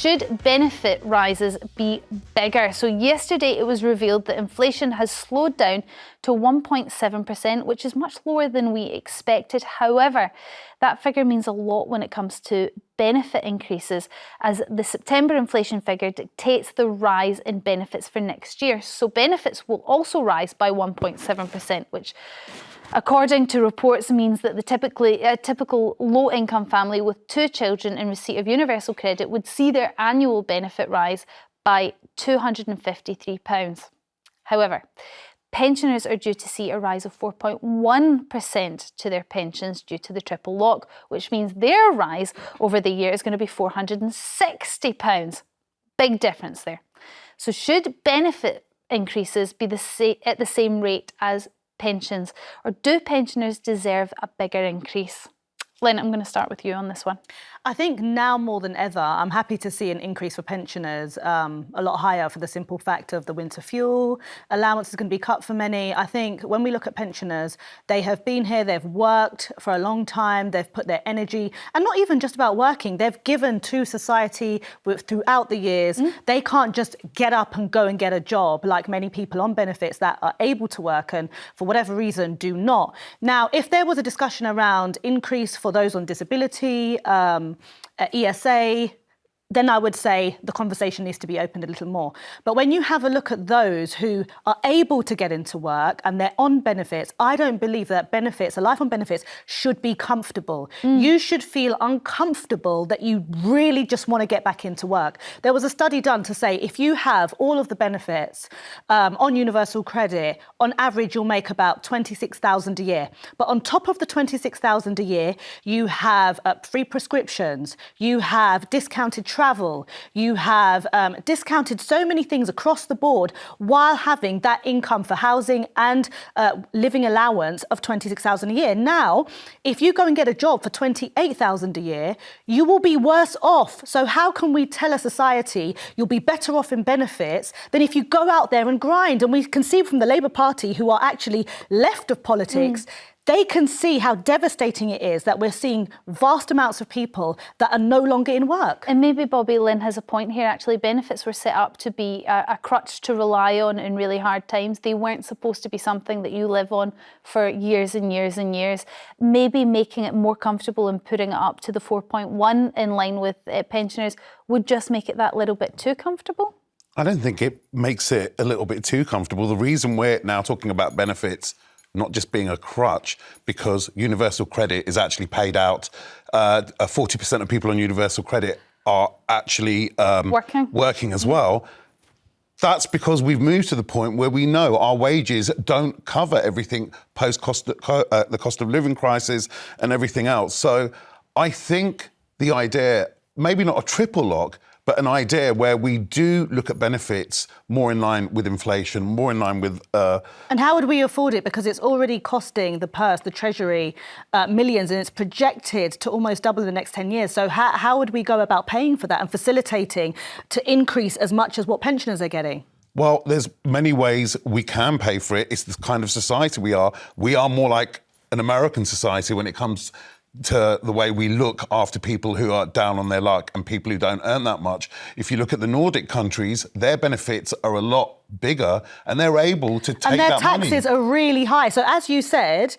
should benefit rises be bigger? So yesterday it was revealed that inflation has slowed down to 1.7%, which is much lower than we expected. However, that figure means a lot when it comes to benefit increases, as the September inflation figure dictates the rise in benefits for next year. So benefits will also rise by 1.7%, which, according to reports, means that a typical low-income family with 2 children in receipt of universal credit would see their annual benefit rise by £253. However, pensioners are due to see a rise of 4.1% to their pensions due to the triple lock, which means their rise over the year is going to be £460. Big difference there. So should benefit increases be at the same rate as pensions, or do pensioners deserve a bigger increase? Lynn, I'm going to start with you on this one. I think now more than ever, I'm happy to see an increase for pensioners, a lot higher, for the simple fact of the winter fuel allowance is going to be cut for many. I think when we look at pensioners, they have been here, they've worked for a long time, they've put their energy, and not even just about working, they've given to society throughout the years. They can't just get up and go and get a job like many people on benefits that are able to work and for whatever reason do not. Now, if there was a discussion around increase for those on disability, ESA, then I would say the conversation needs to be opened a little more. But when you have a look at those who are able to get into work and they're on benefits, I don't believe that benefits, a life on benefits, should be comfortable. You should feel uncomfortable that you really just want to get back into work. There was a study done to say if you have all of the benefits on universal credit, on average you'll make about $26,000 a year. But on top of the $26,000 a year, you have free prescriptions, you have discounted travel, you have discounted so many things across the board while having that income for housing and living allowance of $26,000 a year. Now, if you go and get a job for $28,000 a year, you will be worse off. So how can we tell a society you'll be better off in benefits than if you go out there and grind? And we can see from the Labour Party, who are actually left of politics, they can see how devastating it is that we're seeing vast amounts of people that are no longer in work. And maybe Bobby Lynn has a point here. Actually, benefits were set up to be a crutch to rely on in really hard times. They weren't supposed to be something that you live on for years and years and years. Maybe making it more comfortable and putting it up to the 4.1 in line with pensioners would just make it that little bit too comfortable. I don't think it makes it a little bit too comfortable. The reason we're now talking about benefits not just being a crutch, because universal credit is actually paid out. 40% of people on universal credit are actually working as well. That's because we've moved to the point where we know our wages don't cover everything post-cost, the cost of living crisis and everything else. So I think the idea, maybe not a triple lock, but an idea where we do look at benefits more in line with inflation, more in line with... And how would we afford it? Because it's already costing the purse, the Treasury, millions, and it's projected to almost double in the next 10 years. So how would we go about paying for that and facilitating to increase as much as what pensioners are getting? Well, there's many ways we can pay for it. It's the kind of society we are. We are more like an American society when it comes to the way we look after people who are down on their luck and people who don't earn that much. If you look at the Nordic countries, their benefits are a lot bigger and they're able to take that money. And their taxes are really high. So as you said,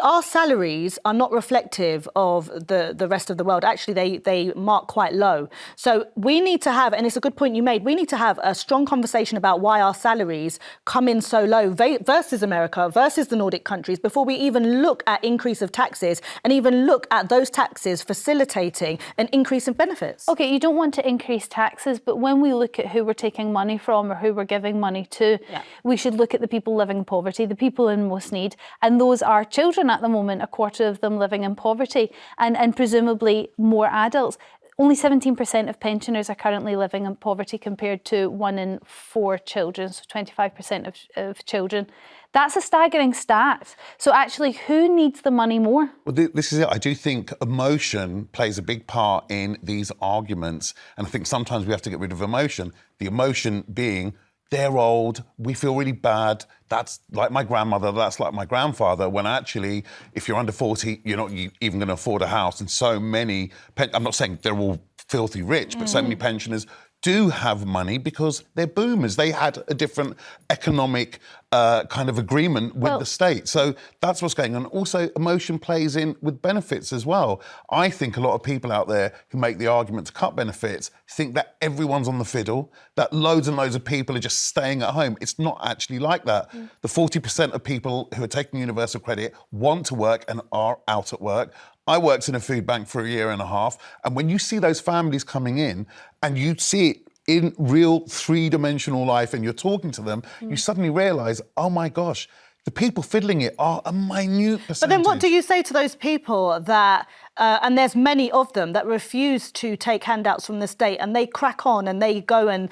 our salaries are not reflective of the rest of the world. Actually, they mark quite low. So we need to have, and it's a good point you made, we need to have a strong conversation about why our salaries come in so low versus America, versus the Nordic countries, before we even look at increase of taxes and even look at those taxes facilitating an increase in benefits. OK, you don't want to increase taxes, but when we look at who we're taking money from or who we're giving money to, we should look at the people living in poverty, the people in most need, and those are children at the moment, a quarter of them living in poverty, and presumably more adults. Only 17% of pensioners are currently living in poverty compared to 1 in 4 children, so 25% of children. That's a staggering stat. So actually, who needs the money more? Well, this is it. I do think emotion plays a big part in these arguments. And I think sometimes we have to get rid of emotion. The emotion being, they're old, we feel really bad. That's like my grandmother, that's like my grandfather, when actually, if you're under 40, you're not even going to afford a house. And so many, I'm not saying they're all filthy rich, but so many pensioners do have money because they're boomers. They had a different economic kind of agreement with the state. So that's what's going on. Also, emotion plays in with benefits as well. I think a lot of people out there who make the argument to cut benefits think that everyone's on the fiddle, that loads and loads of people are just staying at home. It's not actually like that. The 40% of people who are taking universal credit want to work and are out at work. I worked in a food bank for a year and a half, and when you see those families coming in and you see it in real three-dimensional life and you're talking to them, you suddenly realise, oh my gosh, the people fiddling it are a minute percentage. But then what do you say to those people that, and there's many of them, that refuse to take handouts from the state and they crack on and they go and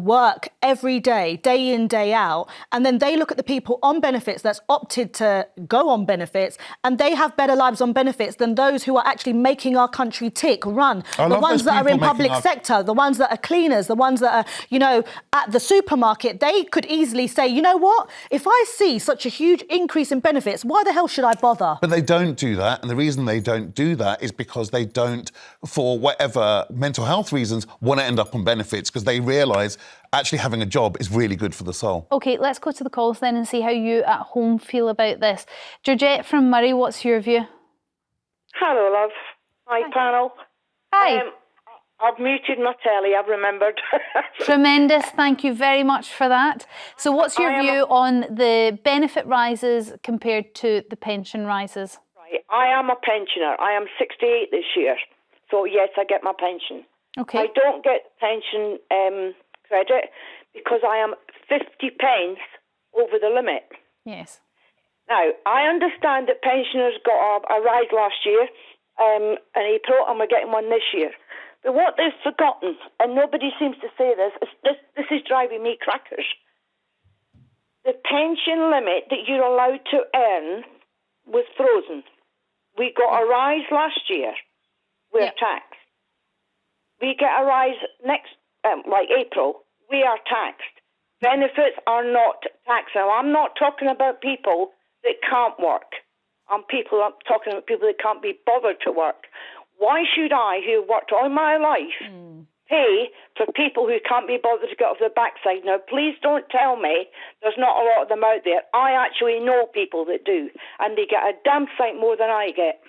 work every day, day in, day out, and then they look at the people on benefits that's opted to go on benefits and they have better lives on benefits than those who are actually making our country tick, run. The ones that are in public sector, the ones that are cleaners, the ones that are, you know, at the supermarket, they could easily say, you know what, if I see such a huge increase in benefits, why the hell should I bother? But they don't do that, and the reason they don't do that is because they don't, for whatever mental health reasons, want to end up on benefits because they realise actually having a job is really good for the soul. OK, let's go to the calls then and see how you at home feel about this. Georgette from Murray, what's your view? Hello, love. Hi, panel. Hi. I've muted my telly, I've remembered. Tremendous, thank you very much for that. So what's your view on the benefit rises compared to the pension rises? Right, I am a pensioner. I am 68 this year. So, yes, I get my pension. Okay. I don't get pension credit because I am 50 pence over the limit. Yes. Now, I understand that pensioners got a rise last year in April and we're getting one this year. But what they've forgotten, and nobody seems to say this is driving me crackers. The pension limit that you're allowed to earn was frozen. We got a rise last year. We're taxed. We get a rise next, like April, we are taxed. Benefits are not taxed. Now, I'm not talking about people that can't work. I'm talking about people that can't be bothered to work. Why should I, who have worked all my life, pay for people who can't be bothered to get off their backside? Now, please don't tell me there's not a lot of them out there. I actually know people that do, and they get a damn sight more than I get.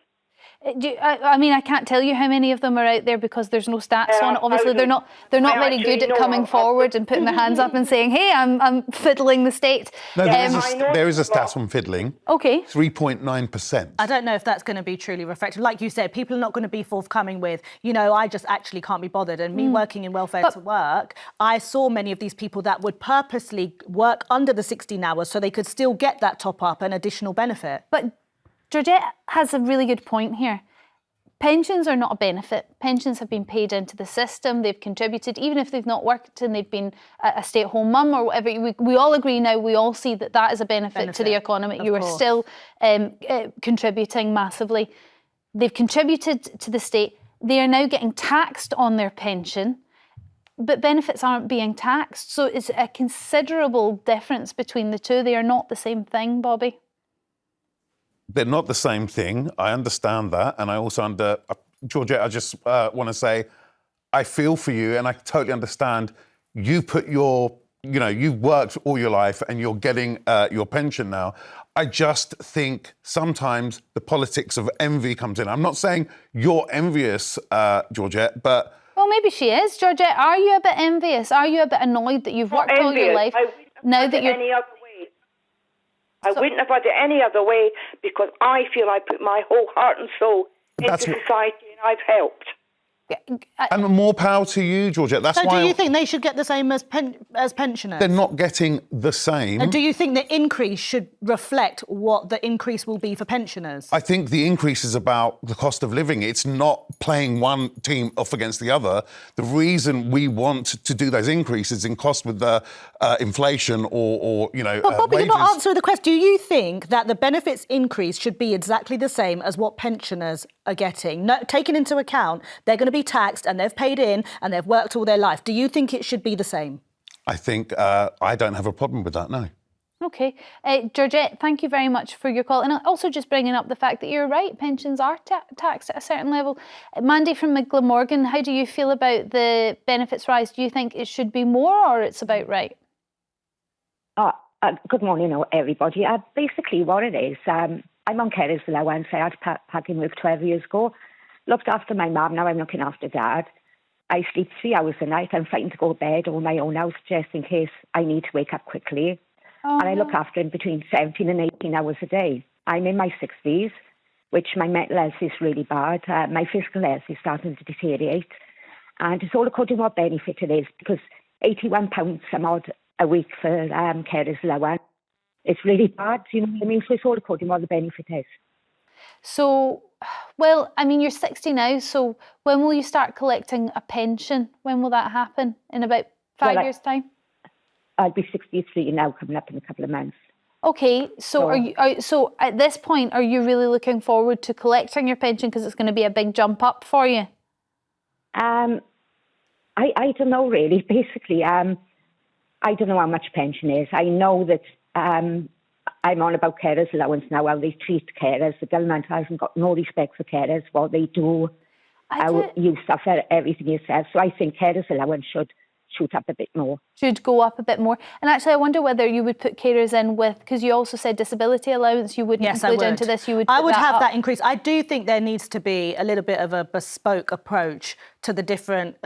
I mean, I can't tell you how many of them are out there because there's no stats on it. Obviously, they're not very good at coming forward and putting their hands up and saying, "Hey, I'm fiddling the state." No, there is a stat on fiddling. Okay. 3.9%. I don't know if that's going to be truly reflective. Like you said, people are not going to be forthcoming with, you know, I just actually can't be bothered. And me working in welfare to work, I saw many of these people that would purposely work under the 16 hours so they could still get that top up and additional benefit. But Georgette has a really good point here. Pensions are not a benefit. Pensions have been paid into the system. They've contributed, even if they've not worked and they've been a stay-at-home mum or whatever. We all agree now, we all see that that is a benefit to the economy. You are still contributing massively. They've contributed to the state. They are now getting taxed on their pension, but benefits aren't being taxed. So it's a considerable difference between the two. They are not the same thing, Bobby. They're not the same thing. I understand that. And I also Georgette, I just want to say, I feel for you and I totally understand. You put you've worked all your life and you're getting your pension now. I just think sometimes the politics of envy comes in. I'm not saying you're envious, Georgette, but... Well, maybe she is. Georgette, are you a bit envious? Are you a bit annoyed that you've worked all your life? Now that you're... I wouldn't have had it any other way because I feel I put my whole heart and soul into society and I've helped. And more power to you, Georgette. That's why. So do you think they should get the same as pensioners? They're not getting the same. And do you think the increase should reflect what the increase will be for pensioners? I think the increase is about the cost of living. It's not playing one team off against the other. The reason we want to do those increases in cost with the inflation or But Bobby, wages. you're not answering the question. Do you think that the benefits increase should be exactly the same as what pensioners are getting? No, taking into account they're going to be taxed and they've paid in and they've worked all their life. Do you think it should be the same? I think I don't have a problem with that, no. Okay. Georgette, thank you very much for your call. And also just bringing up the fact that you're right, pensions are taxed at a certain level. Mandy from Glamorgan, how do you feel about the benefits rise? Do you think it should be more or it's about right? Good morning, everybody. Basically, what it is, I'm on carers allowance. I had packing with 12 years ago. Looked after my mum, now I'm looking after dad. I sleep 3 hours a night. I'm fighting to go to bed on my own house just in case I need to wake up quickly. Oh, and I look after him between 17 and 18 hours a day. I'm in my 60s, which my mental health is really bad. My physical health is starting to deteriorate. And it's all according to what benefit it is, because £81 some odd a week for carers allowance. It's really bad, you know what I mean? So it's all according to what the benefit is. So, well, I mean, you're 60 now, so when will you start collecting a pension? When will that happen? In about 5 years' time? I'll be 63 now, coming up in a couple of months. Okay, so so at this point, are you really looking forward to collecting your pension because it's going to be a big jump up for you? I don't know really. Basically, I don't know how much pension is. I know that I'm on about carers allowance now, how they treat carers. The government hasn't got no respect for carers, what they do, how you suffer everything yourself. So I think carers allowance should shoot up a bit more. Should go up a bit more. And actually, I wonder whether you would put carers in with, because you also said disability allowance, you wouldn't include into this, you would I would have up. that increase. I do think there needs to be a little bit of a bespoke approach to the different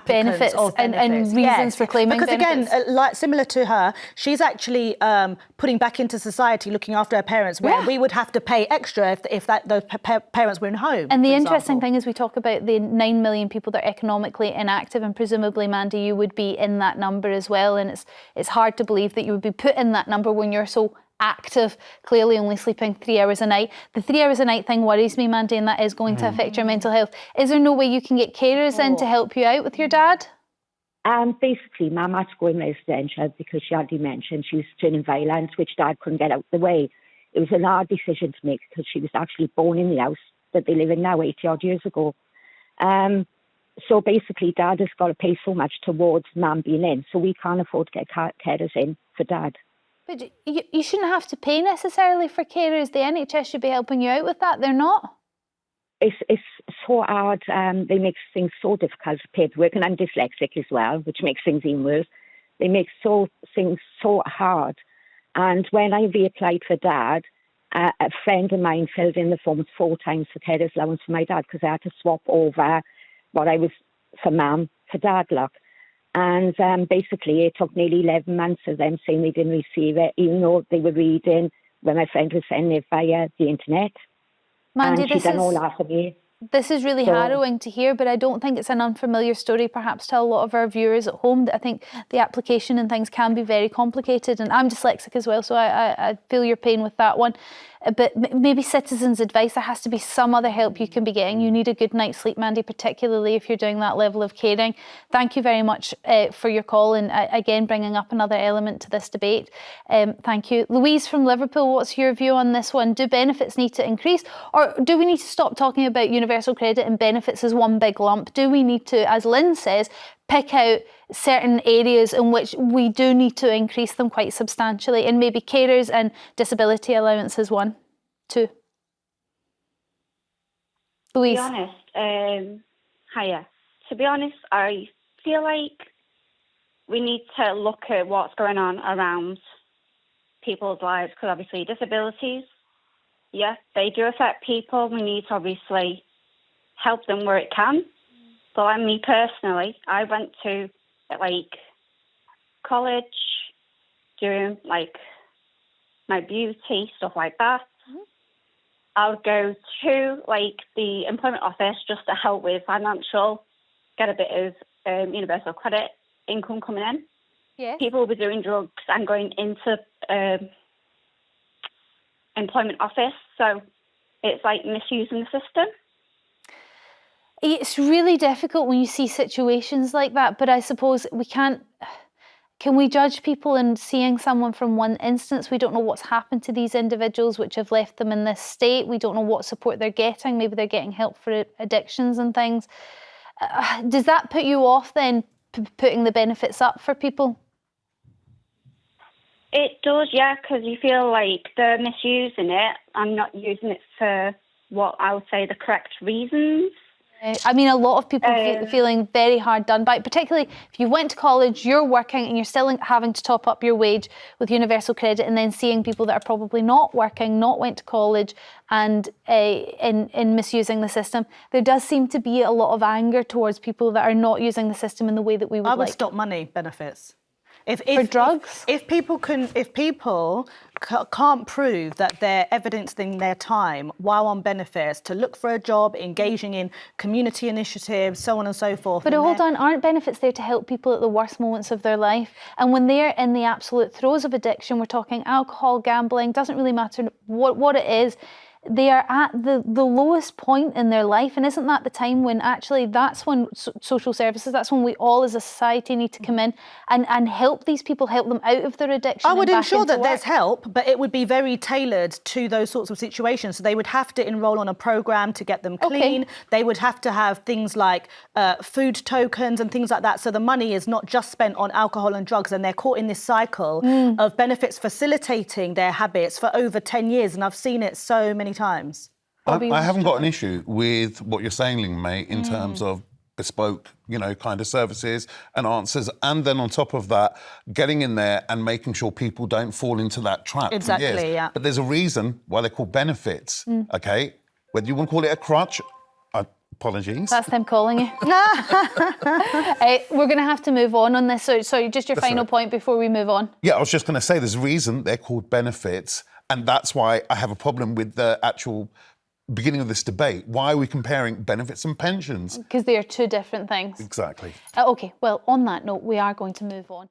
benefits and reasons for claiming benefits. Because again, like similar to her, she's actually putting back into society, looking after her parents, where we would have to pay extra if those parents were in home. And the interesting thing is we talk about the 9 million people that are economically inactive, and presumably, Mandy, you would be in that number as well. And it's hard to believe that you would be put in that number when you're so active, clearly only sleeping 3 hours a night. The 3 hours a night thing worries me, Mandy, and that is going to affect your mental health. Is there no way you can get carers in to help you out with your dad? Basically, Mum had to go in residential because she had dementia and she was turning violent, which Dad couldn't get out of the way. It was a hard decision to make because she was actually born in the house that they live in now 80 odd years ago. So basically, Dad has got to pay so much towards Mum being in, so we can't afford to get carers in for Dad. But you shouldn't have to pay necessarily for carers. The NHS should be helping you out with that. They're not. It's so hard. They make things so difficult, paperwork, and I'm dyslexic as well, which makes things even worse. They make things so hard. And when I reapplied for Dad, a friend of mine filled in the forms 4 times for carers allowance for my dad because I had to swap over what I was for Mum for Dad, look. And basically, it took nearly 11 months of them saying they didn't receive it, even though they were reading when my friend was sending it via the internet. Mandy, and she done all that for me. This is really harrowing to hear, but I don't think it's an unfamiliar story perhaps to a lot of our viewers at home. I think the application and things can be very complicated, and I'm dyslexic as well, so I feel your pain with that one. But maybe citizens' advice, there has to be some other help you can be getting. You need a good night's sleep, Mandy, particularly if you're doing that level of caring. Thank you very much for your call and again bringing up another element to this debate. Thank you. Louise from Liverpool, what's your view on this one? Do benefits need to increase, or do we need to stop talking about universal credit and benefits as one big lump? Do we need to, as Lynn says, pick out certain areas in which we do need to increase them quite substantially, and maybe carers and disability allowance is 1, 2? Louise. To be honest, hiya. To be honest, I feel like we need to look at what's going on around people's lives, because obviously disabilities, they do affect people. We need to obviously help them where it can. But like me personally, I went to college, doing my beauty, stuff like that. I would go to the employment office just to help with financial, get a bit of universal credit income coming in. Yes. People will be doing drugs and going into employment office, so it's like misusing the system. It's really difficult when you see situations like that, but I suppose we can't. Can we judge people in seeing someone from one instance? We don't know what's happened to these individuals which have left them in this state. We don't know what support they're getting. Maybe they're getting help for addictions and things. Does that put you off then, putting the benefits up for people? It does, yeah, because you feel like they're misusing it and not using it for what I would say the correct reasons. I mean, a lot of people feeling very hard done by, particularly if you went to college, you're working and you're still having to top up your wage with universal credit, and then seeing people that are probably not working, not went to college, and in misusing the system. There does seem to be a lot of anger towards people that are not using the system in the way that we would like. I would stop money benefits. For drugs? If people can't prove that they're evidencing their time while on benefits to look for a job, engaging in community initiatives, so on and so forth. But hold on, aren't benefits there to help people at the worst moments of their life? And when they're in the absolute throes of addiction, we're talking alcohol, gambling, doesn't really matter what it is, they are at the lowest point in their life. And isn't that the time when actually that's when social services, that's when we all as a society need to come in and help these people, help them out of their addiction? I would ensure that work. there's help, but it would be very tailored to those sorts of situations. So they would have to enrol on a programme to get them clean. Okay. They would have to have things like food tokens and things like that. So the money is not just spent on alcohol and drugs, and they're caught in this cycle of benefits facilitating their habits for over 10 years. And I've seen it so many times. I haven't got an issue with what you're saying, Lin Mei, in terms of bespoke, kind of services and answers. And then on top of that, getting in there and making sure people don't fall into that trap. for Exactly, years. yeah. But there's a reason why they're called benefits, okay? Whether you want to call it a crutch, apologies. That's them calling you. We're going to have to move on this. So just your final point before we move on. Yeah, I was just going to say there's a reason they're called benefits. And that's why I have a problem with the actual beginning of this debate. Why are we comparing benefits and pensions? Because they are two different things. Exactly. Okay, well, on that note, we are going to move on.